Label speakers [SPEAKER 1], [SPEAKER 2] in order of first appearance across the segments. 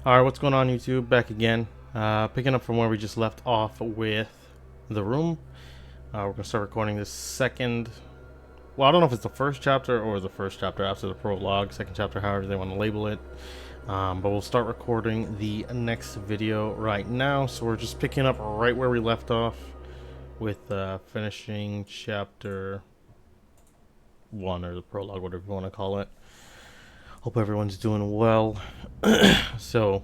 [SPEAKER 1] Alright, what's going on YouTube? Back again. Picking up from where we just left off with the room. We're going to start recording this second... Well, I don't know if it's the first chapter or the first chapter after the prologue. Second chapter, however they want to label it. But we'll start recording the next video right now. So we're just picking up right where we left off with finishing chapter 1 or the prologue, whatever you want to call it. Hope everyone's doing well. So...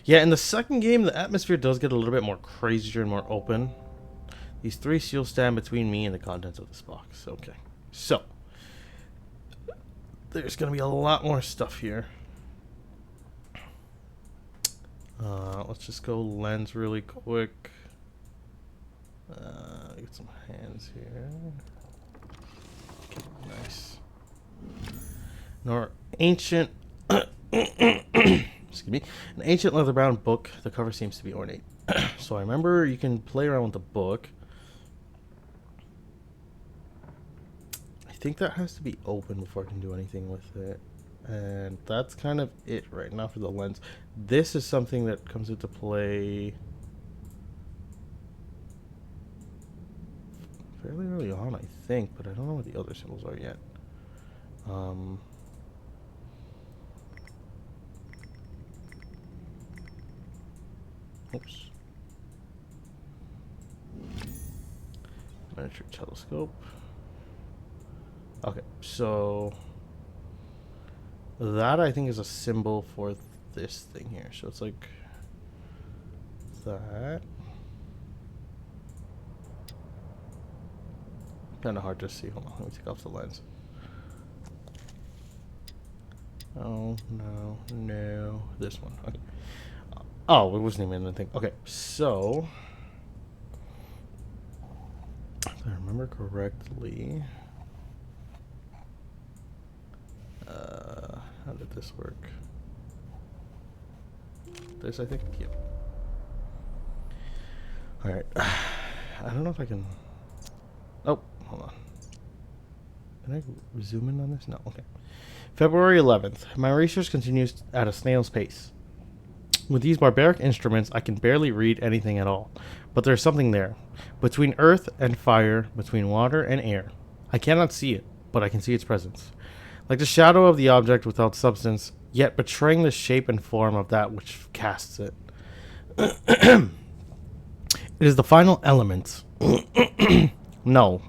[SPEAKER 1] yeah, in the second game, the atmosphere does get a little bit more crazier and more open. These three seals stand between me and the contents of this box. Okay, so there's going to be a lot more stuff here. Let's just go lens really quick. Get some hands here. Okay, nice. Nor ancient... excuse me, an ancient leather-bound book. The cover seems to be ornate. So I remember you can play around with the book. I think that has to be open before I can do anything with it. And that's kind of it right now for the lens. This is something that comes into play fairly early on, I think, but I don't know what the other symbols are yet. Oops. Miniature telescope. Okay, so that I think is a symbol for this thing here. So it's like that. Kind of hard to see. Hold on, let me take off the lens. Oh, no, no. This one. Okay. Oh, it wasn't even anything. Okay, so if I remember correctly, how did this work? This, I think? Yep. Alright. I don't know if I can... Oh, hold on. Can I zoom in on this? No, okay. February 11th. My research continues at a snail's pace. With these barbaric instruments, I can barely read anything at all. But there's something there. Between earth and fire, between water and air. I cannot see it, but I can see its presence. Like the shadow of the object without substance, yet betraying the shape and form of that which casts it. It is the final element. No.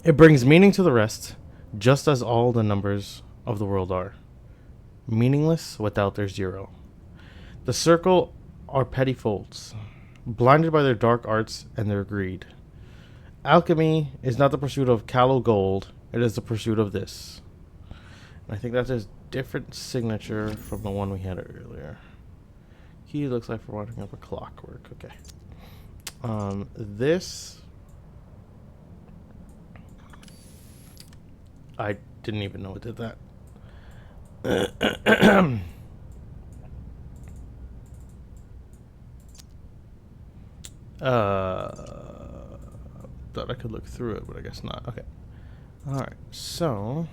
[SPEAKER 1] It brings meaning to the rest, just as all the numbers of the world are. Meaningless without their zero. The circle are petty folds, blinded by their dark arts and their greed. Alchemy is not the pursuit of callow gold, it is the pursuit of this. And I think that's a different signature from the one we had earlier. Key looks like for winding up a clockwork. Okay. This... I didn't even know it did that. Thought I could look through it, but I guess not. Okay. Alright, so...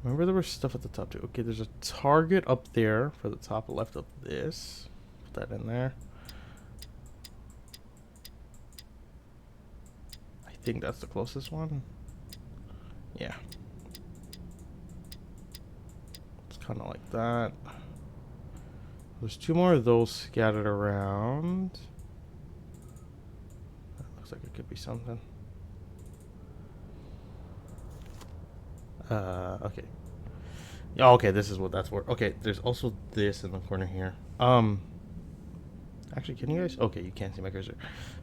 [SPEAKER 1] remember there was stuff at the top too. Okay, there's a target up there for the top left of this. Put that in there. I think that's the closest one. Yeah. It's kind of like that. There's two more of those scattered around. That looks like it could be something. Okay. Yeah, okay, this is what that's for. Okay, there's also this in the corner here. Actually, can you guys? Okay, you can't see my cursor.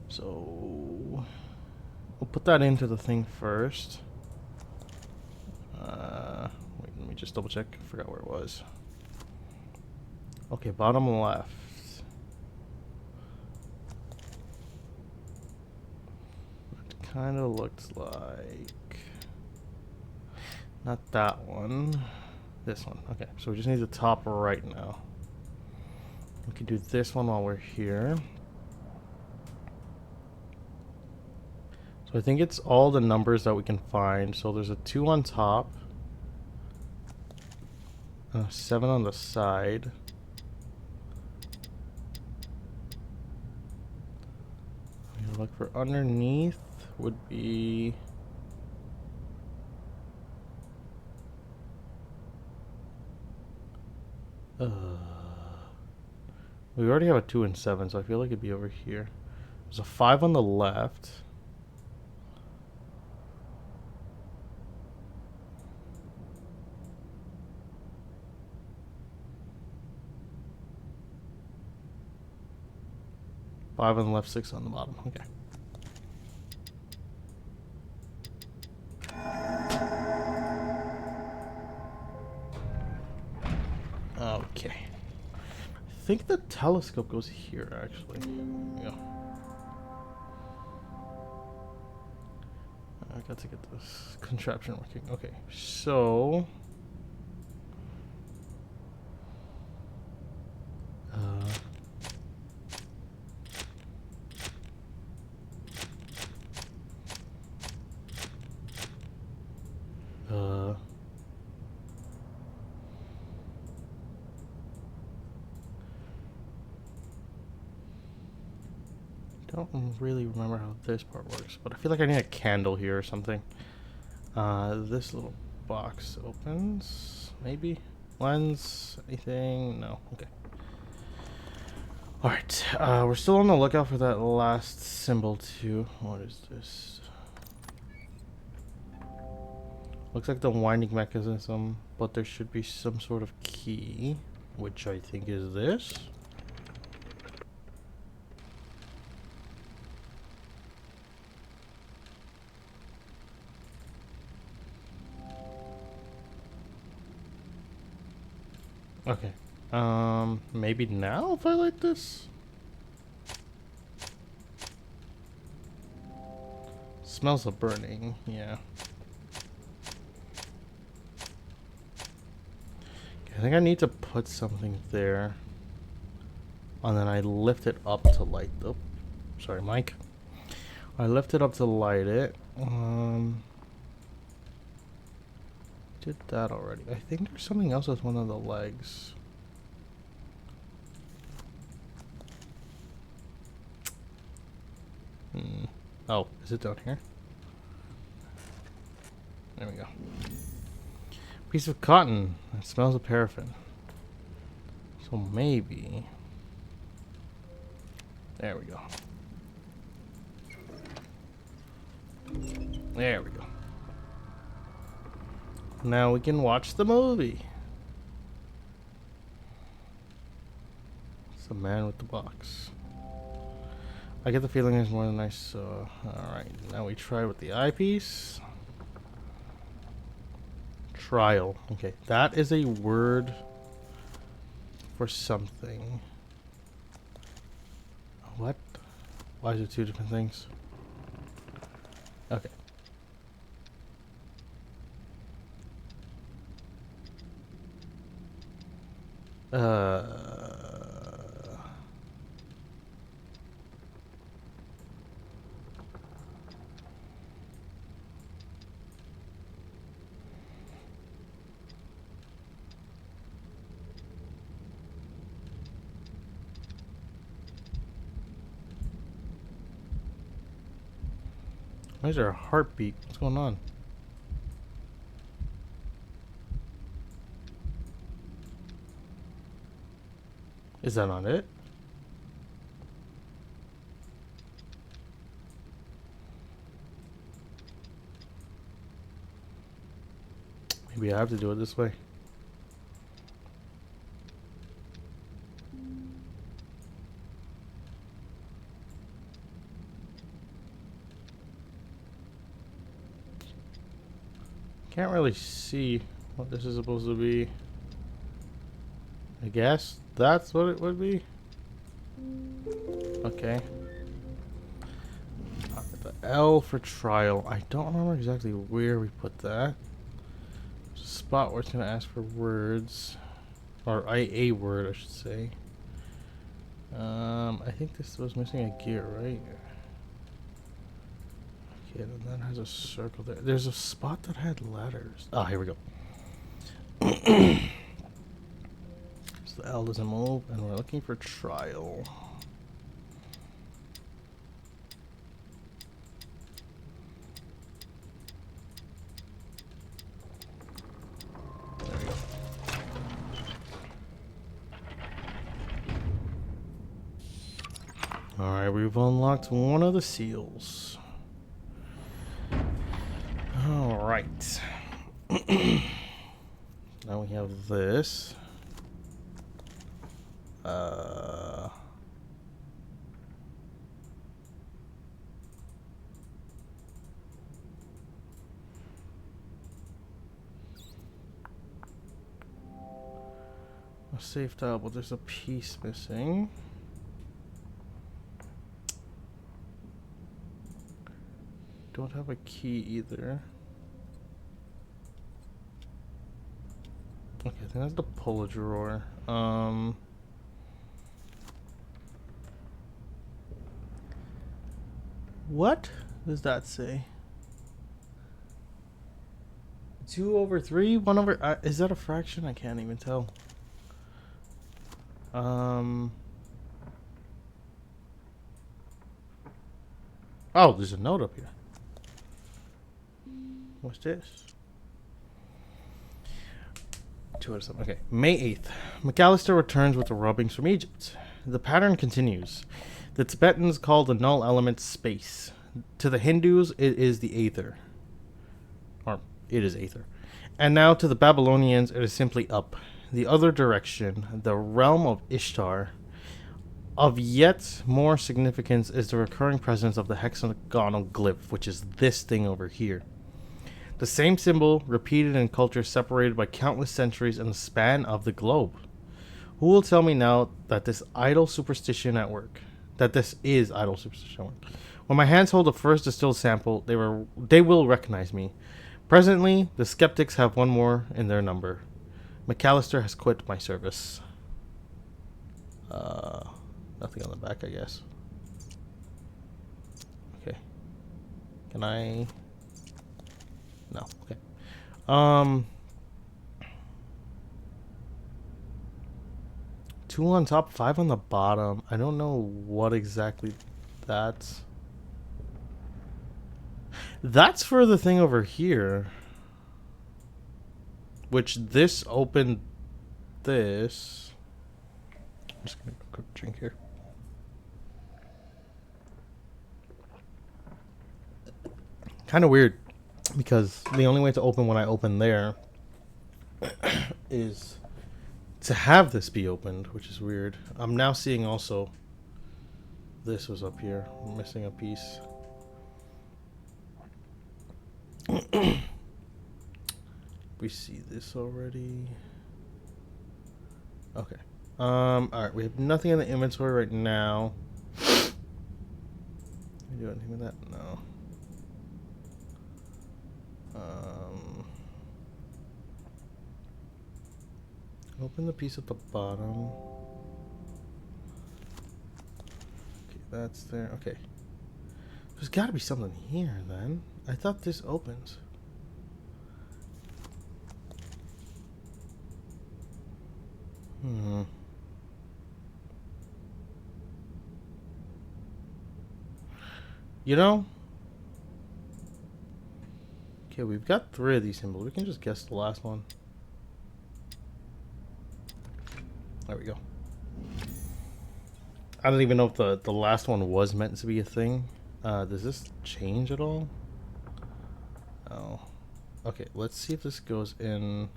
[SPEAKER 1] So we'll put that into the thing first. Wait, let me just double check. I forgot where it was. Okay, bottom left. It kind of looks like... not that one. This one. Okay, so we just need the top right now. We can do this one while we're here. So So I think it's all the numbers that we can find. So there's a 2 on top. And a 7 on the side. Look for underneath would be... we already have a 2 and 7, so I feel like it'd be over here. There's a 5 on the left. Five on the left, 6 on the bottom. Okay. Okay. I think the telescope goes here, actually. Yeah. I got to get this contraption working. Okay, so... don't really remember how this part works, but I feel like I need a candle here or something. This little box opens, maybe? Lens, anything? No, okay. Alright, we're still on the lookout for that last symbol too. What is this? Looks like the winding mechanism, but there should be some sort of key, which I think is this. Okay. Maybe now if I light this? Smells of burning, yeah. I think I need to put something there. And then I lift it up to light the... Sorry, Mike. I lift it up to light it. Did that already. I think there's something else with one of the legs. Oh, is it down here? There we go. Piece of cotton. It smells of paraffin. So maybe... There we go. There we go. Now we can watch the movie. It's the man with the box. I get the feeling there's more than I saw. Alright, now we try with the eyepiece. Trial. Okay, that is a word for something. What? Why is it two different things? Okay. Why is there a heartbeat? What's going on? Is that not it? Maybe I have to do it this way. Can't really see what this is supposed to be. I guess that's what it would be. Okay. The L for trial. I don't remember exactly where we put that. There's a spot where it's going to ask for words. Or a word, I should say. I think this was missing a gear, right? Okay, then that has a circle there. There's a spot that had letters. Oh, here we go. So the L doesn't move, and we're looking for trial. There we go. Alright, we've unlocked one of the seals. Alright. Now we have this. A safe tile, but there's a piece missing. Don't have a key either. Okay, I think that's the pull drawer. What does that say? 2/3? 1/? Is that a fraction? I can't even tell. Oh, there's a note up here. What's this? 2/7. Okay. May 8th. McAllister returns with the rubbings from Egypt. The pattern continues. The Tibetans call the null element space. To the Hindus, it is the aether. Or, it is aether. And now to the Babylonians, it is simply up. The other direction, the realm of Ishtar. Of yet more significance is the recurring presence of the hexagonal glyph, which is this thing over here. The same symbol repeated in cultures separated by countless centuries in the span of the globe. Who will tell me now that this idle superstition at work? That this is idle superstition at work. When my hands hold the first distilled sample, they will recognize me. Presently, the skeptics have one more in their number. McAllister has quit my service. Nothing on the back, I guess. Okay. Can I? No. Okay. 2 on top, 5 on the bottom. I don't know what exactly that's. That's for the thing over here. Which this opened this. I'm just gonna go quick drink here. Kind of weird, because the only way to open when I open there is to have this be opened, which is weird. I'm now seeing also this was up here. I'm missing a piece. We see this already. Okay. Alright, we have nothing in the inventory right now. Can we do anything with that? No. Open the piece at the bottom. Okay, that's there. Okay. There's gotta be something here then. I thought this opens. You know? Okay, we've got 3 of these symbols. We can just guess the last one. There we go. I don't even know if the last one was meant to be a thing. Does this change at all? Oh. Okay, let's see if this goes in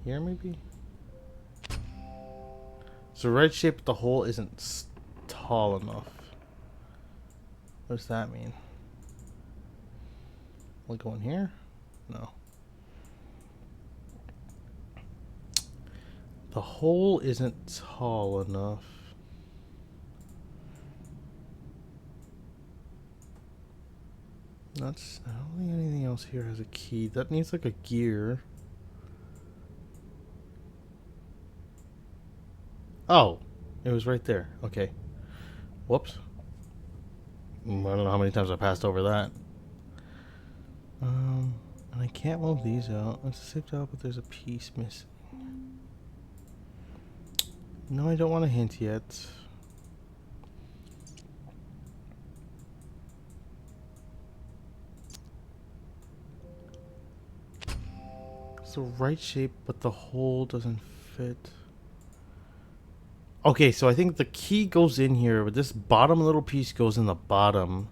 [SPEAKER 1] here maybe? So right shape, but the hole isn't tall enough. What does that mean? Will it go in here? No. The hole isn't tall enough. I don't think anything else here has a key. That needs like a gear. Oh, it was right there. Okay. Whoops. I don't know how many times I passed over that. And I can't move these out. It's a safe job, but there's a piece missing. No, I don't want a hint yet. It's the right shape, but the hole doesn't fit. Okay, so I think the key goes in here, but this bottom little piece goes in the bottom.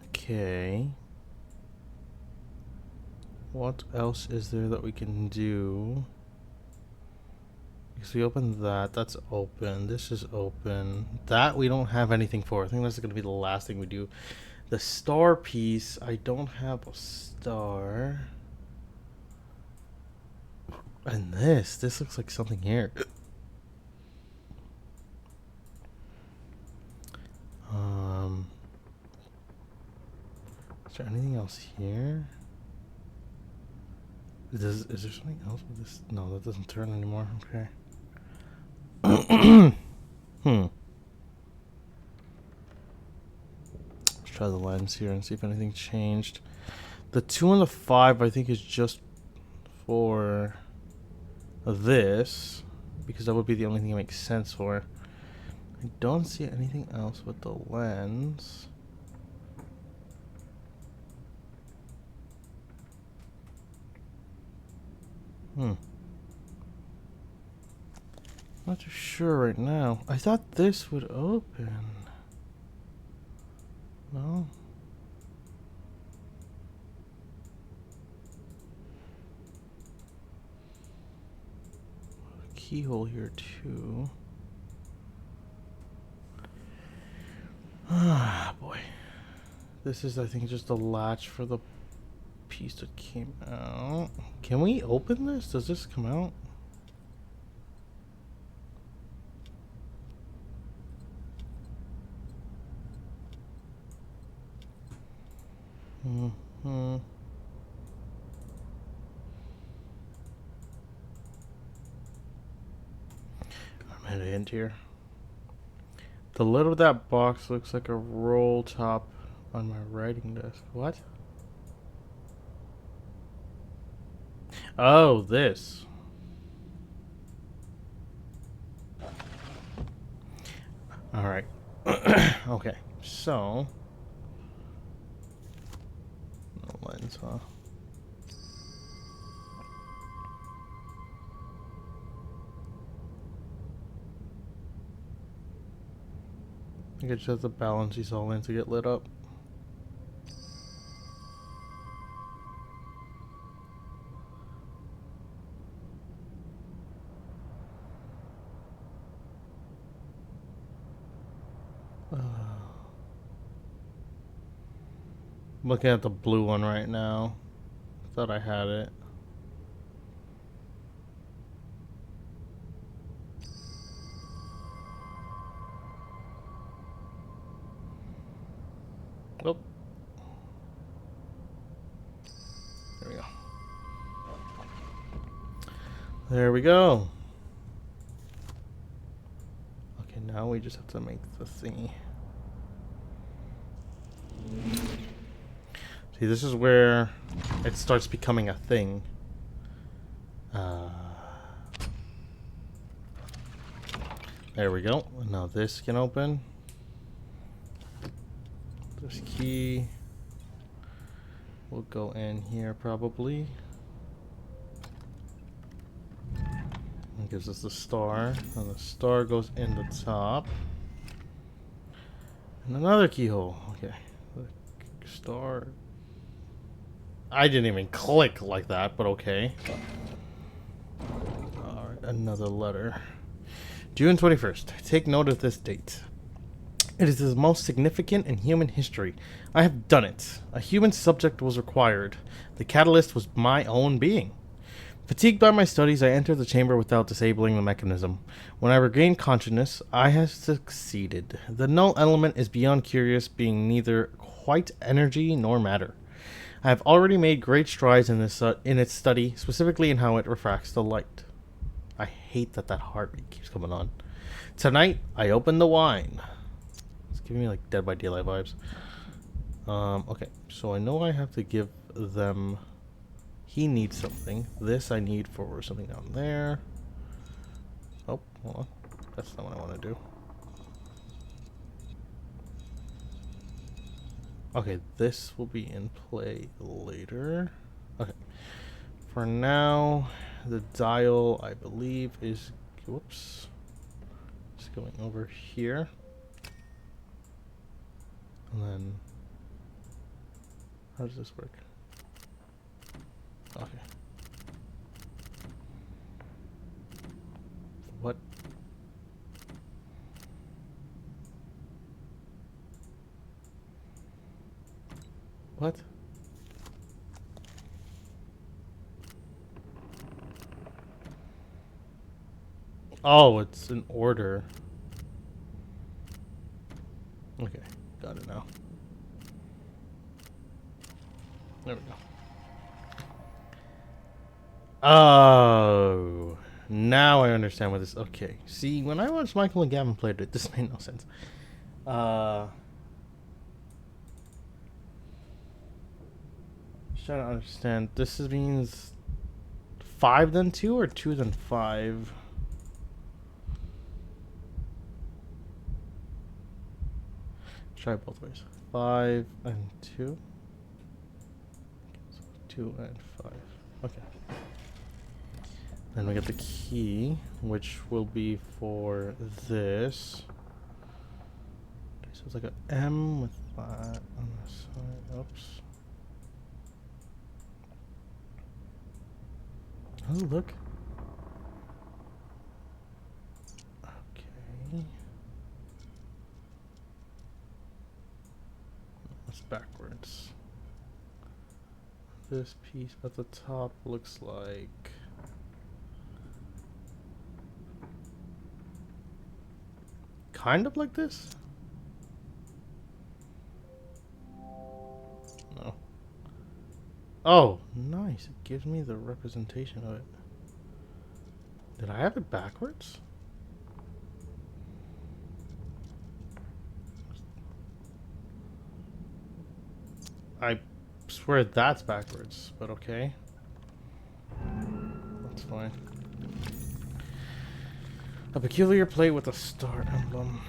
[SPEAKER 1] Okay. What else is there that we can do? Because we open that, that's open. This is open. That we don't have anything for. I think that's going to be the last thing we do. The star piece, I don't have a star. And this looks like something here. Is there anything else here? Is there something else with this? No, that doesn't turn anymore. Okay. Let's try the lens here and see if anything changed. The 2 and the 5 I think is just for this, because that would be the only thing it makes sense for. I don't see anything else with the lens. Not too sure right now. I thought this would open. No? Keyhole here too. Ah, boy. This is, I think, just a latch for the piece that came out. Can we open this? Does this come out? I'm at a hint here. The lid of that box looks like a roll top on my writing desk. What? Oh, this. Alright. Okay, so... no lens, huh? I think I just have to balance these all in to get lit up. I'm looking at the blue one right now. Thought I had it. Oh. There we go. There we go. Okay, now we just have to make the thingy. See, this is where it starts becoming a thing. There we go. Now this can open. This key will go in here probably. It gives us the star, and the star goes in the top. And another keyhole. Okay, the star. I didn't even click like that, but okay. Alright, another letter. June 21st. Take note of this date. It is the most significant in human history. I have done it. A human subject was required. The catalyst was my own being. Fatigued by my studies, I entered the chamber without disabling the mechanism. When I regained consciousness, I have succeeded. The null element is beyond curious, being neither quite energy nor matter. I have already made great strides in its study, specifically in how it refracts the light. I hate that heartbeat keeps coming on. Tonight, I opened the wine. It's giving me like Dead by Daylight vibes. Okay, so I know I have to give them... He needs something. This I need for something down there. Oh, hold on. That's not what I want to do. Okay, this will be in play later. Okay. For now, the dial, I believe, is... Whoops. Just going over here. And then... How does this work? Okay. What? What? Oh, it's an order. Okay, got it now. There we go. Oh, now I understand what this... Okay, see, when I watched Michael and Gavin play it, this made no sense. Just trying to understand. This means 5 then 2 or 2 then 5? Try both ways. 5 and 2. 2 and 5. Okay. Then we get the key, which will be for this. Okay, so it's like an M with that on the side. Oops. Oh, look. Okay. That's backwards. This piece at the top looks like... kind of like this? No. Oh, nice. It gives me the representation of it. Did I have it backwards? I swear that's backwards, but okay. That's fine. A peculiar plate with a star emblem.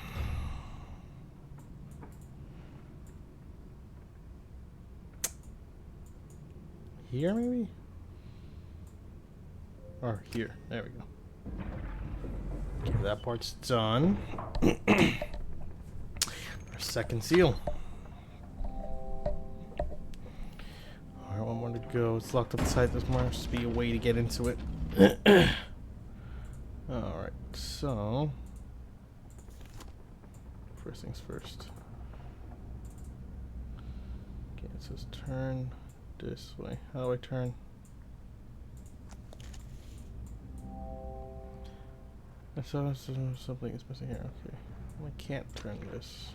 [SPEAKER 1] Here, maybe? Or here. There we go. Okay, that part's done. Our second seal. Alright, one more to go. It's locked up inside. There must be a way to get into it. Alright, so... First things first. Okay, it says turn this way. How do I turn? I saw something is missing here. Okay. I can't turn this.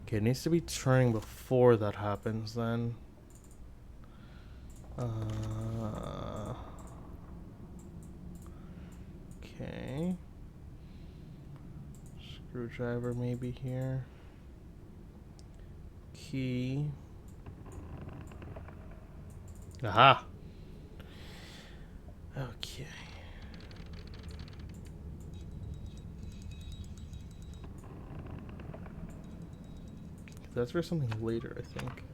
[SPEAKER 1] Okay, it needs to be turning before that happens then. Okay. Screwdriver maybe here. Key. Aha! Okay. That's for something later, I think.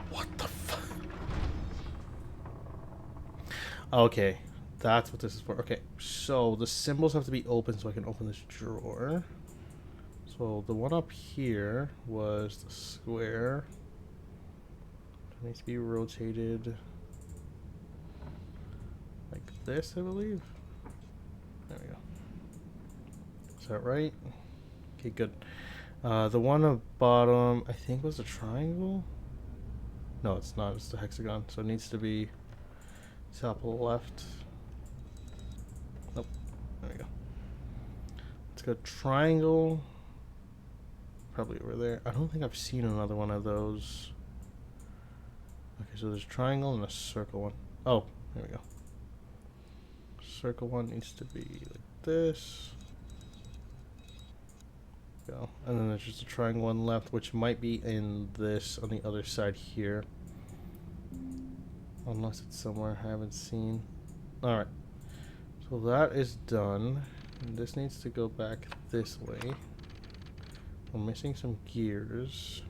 [SPEAKER 1] What the fuck? Okay, that's what this is for. Okay, so the symbols have to be open so I can open this drawer. So the one up here was the square. It needs to be rotated like this, I believe. There we go. Is that right? Okay, good. The one at bottom, I think, was a triangle. No, it's not. It's the hexagon. So it needs to be top left. Nope. There we go. Let's go triangle. Probably over there. I don't think I've seen another one of those. Okay, so there's a triangle and a circle one. Oh, there we go. Circle one needs to be like this. Go. And then there's just a triangle one left, which might be in this on the other side here. Unless it's somewhere I haven't seen. Alright. So that is done. And this needs to go back this way. We're missing some gears.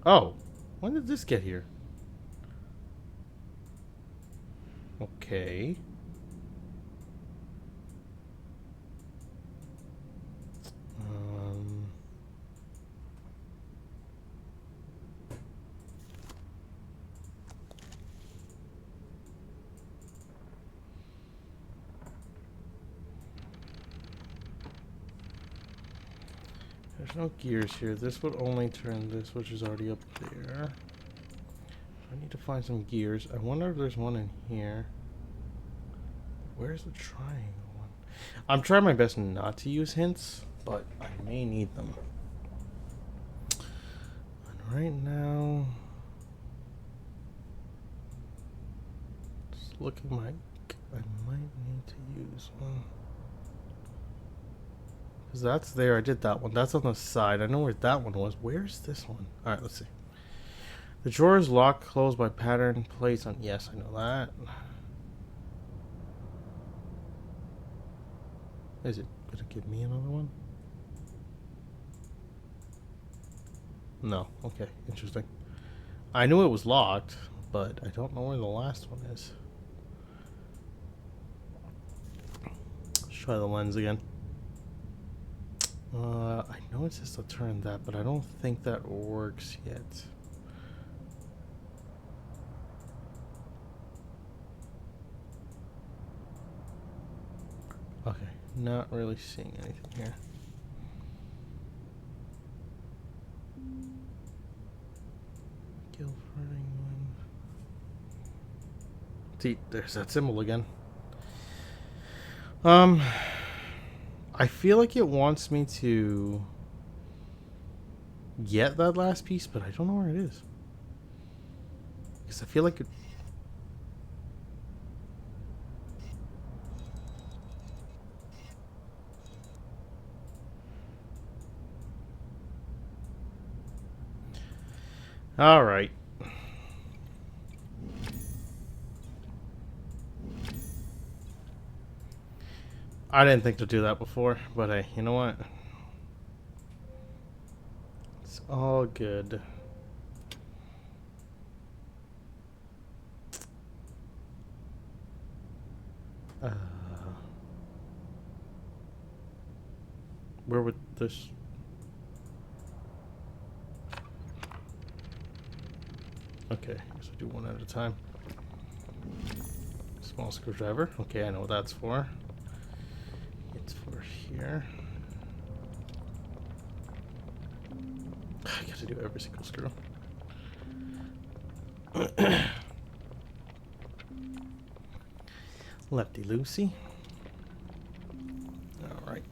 [SPEAKER 1] Oh, when did this get here? Okay. There's no gears here. This would only turn this, which is already up there. I need to find some gears. I wonder if there's one in here. Where's the triangle one? I'm trying my best not to use hints, but I may need them. And right now, it's looking like I might need to use one. Because that's there. I did that one. That's on the side. I know where that one was. Where's this one? Alright, let's see. The drawer is locked closed by pattern placed on... Yes, I know that. Is it going to give me another one? No. Okay, interesting. I knew it was locked, but I don't know where the last one is. Let's try the lens again. I know it says to turn that, but I don't think that works yet. Okay, not really seeing anything here. See, there's that symbol again. I feel like it wants me to get that last piece, but I don't know where it is. Because I feel like it... Alright. I didn't think to do that before, but hey, you know what? It's all good. Where would this... Okay, I guess I do one at a time. Small screwdriver. Okay, I know what that's for. It's for here. I got to do every single screw. Lefty loosey. All right.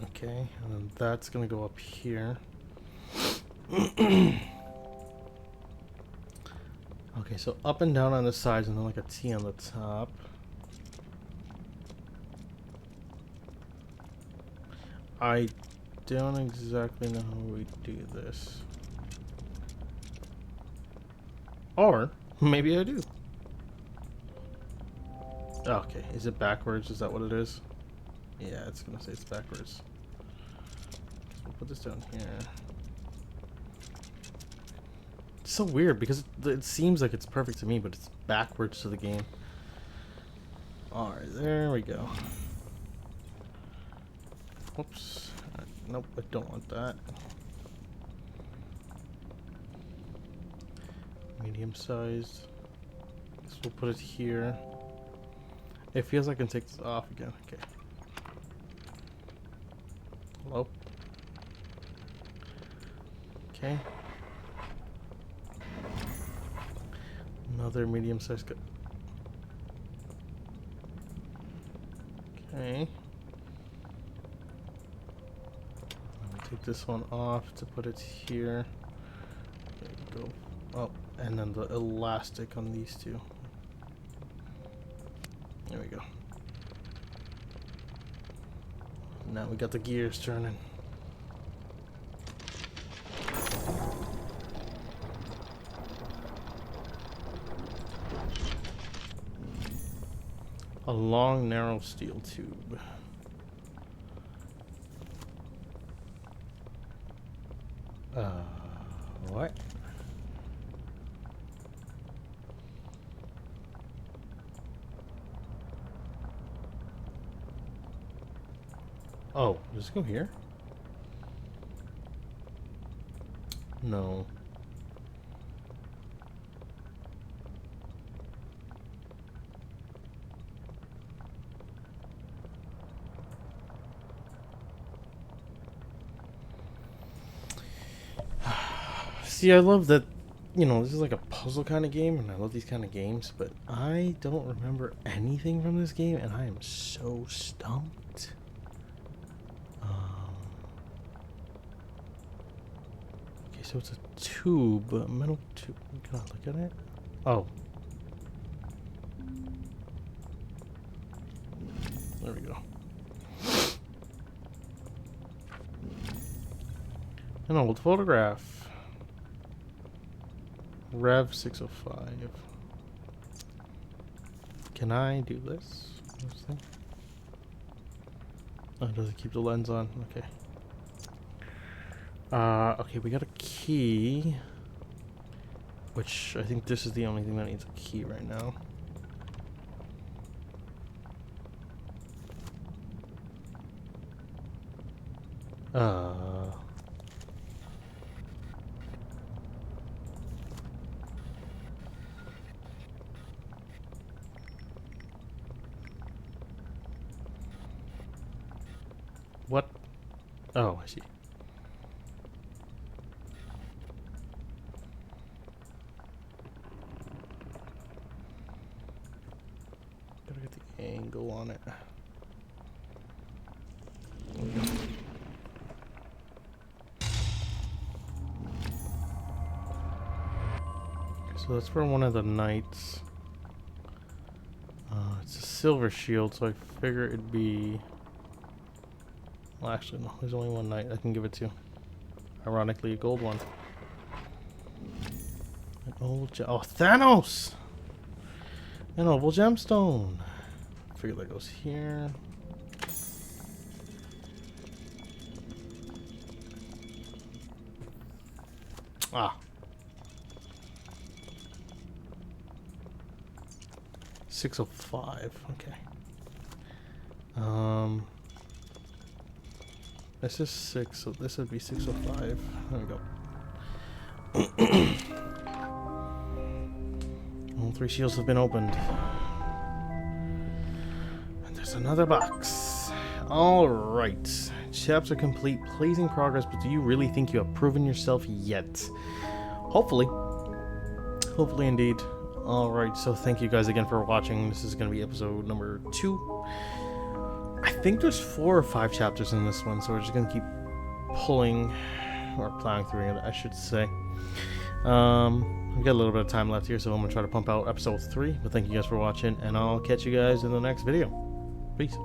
[SPEAKER 1] Okay, and then that's gonna go up here. Okay, so up and down on the sides and then like a T on the top. I don't exactly know how we do this. Or maybe I do. Okay, is it backwards? Is that what it is? Yeah, it's gonna say it's backwards. We'll put this down here. It's so weird because it seems like it's perfect to me, but it's backwards to the game. Alright, there we go. Whoops. Nope, I don't want that. Medium sized. Guess we'll put it here. It feels like I can take this off again. Okay. Hello? Okay. Another medium-sized gun. Okay. I'll take this one off to put it here. There we go. Oh, and then the elastic on these two. There we go. Now we got the gears turning. A long, narrow steel tube. What? Oh, does it go here? No. See, I love that, you know, this is like a puzzle kind of game, and I love these kind of games, but I don't remember anything from this game, and I am so stumped. Okay, so it's a tube, a metal tube. Can I look at it? Oh. There we go. An old photograph. Rev 605. Can I do this? Oh, does it keep the lens on? Okay. Okay, we got a key. Which, I think this is the only thing that needs a key right now. What? Oh, I see. Gotta get the angle on it. So that's for one of the knights. It's a silver shield, so I figure it'd be... Well, actually, no. There's only one knight I can give it to. Ironically, a gold one. An old oh, Thanos! An oval gemstone. I figure that goes here. Ah. 605. Okay. This is 6, so this would be 605. There we go. All 3 shields have been opened. And there's another box. Alright. Chapter complete. Pleasing progress, but do you really think you have proven yourself yet? Hopefully. Hopefully indeed. Alright, so thank you guys again for watching. This is going to be episode number 2. I think there's 4 or 5 chapters in this one, so we're just going to keep pulling, or plowing through it, I should say. We've got a little bit of time left here, so I'm going to try to pump out episode 3. But thank you guys for watching, and I'll catch you guys in the next video. Peace.